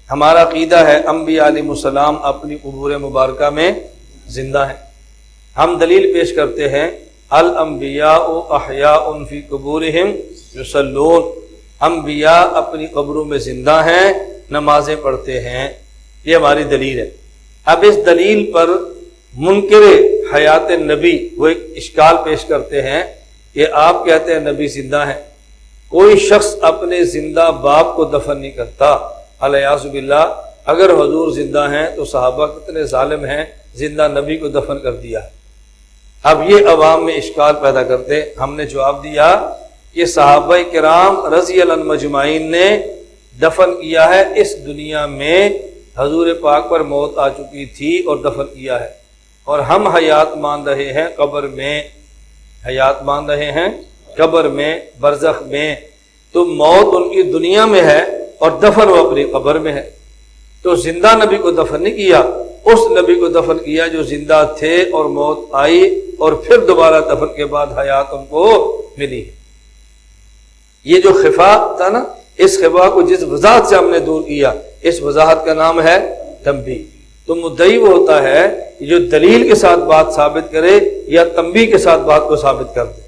ہمارا عقیدہ ہے انبیاء علیہ السلام اپنی قبور مبارکہ میں زندہ ہیں۔ ہم دلیل پیش کرتے ہیں الانبیاء احیاء فی قبورہم یصلون، انبیاء اپنی قبروں میں زندہ ہیں، نمازیں پڑھتے ہیں، یہ ہماری دلیل ہے۔ اب اس دلیل پر منکر حیات نبی وہ ایک اشکال پیش کرتے ہیں کہ آپ کہتے ہیں نبی زندہ ہیں، کوئی شخص اپنے زندہ باپ کو دفن نہیں کرتا، الیاذ باللہ۔ اگر حضور زندہ ہیں تو صحابہ کتنے ظالم ہیں، زندہ نبی کو دفن کر دیا ہے۔ اب یہ عوام میں اشکال پیدا کرتے، ہم نے جواب دیا کہ صحابہ کرام رضی اللہ عنہم مجمعین نے دفن کیا ہے، اس دنیا میں حضور پاک پر موت آ چکی تھی اور دفن کیا ہے، اور ہم حیات مان رہے ہیں قبر میں، حیات مان رہے ہیں قبر میں، برزخ میں۔ تو موت ان کی دنیا میں ہے اور دفن وہ اپنی قبر میں ہے۔ تو زندہ نبی کو دفن نہیں کیا، اس نبی کو دفن کیا جو زندہ تھے اور موت آئی اور پھر دوبارہ دفن کے بعد حیات ان کو ملی۔ یہ جو خفا تھا نا، اس خفا کو جس وضاحت سے ہم نے دور کیا، اس وضاحت کا نام ہے تنبیہ۔ تو مدعی وہ ہوتا ہے جو دلیل کے ساتھ بات ثابت کرے یا تنبیہ کے ساتھ بات کو ثابت کر دے۔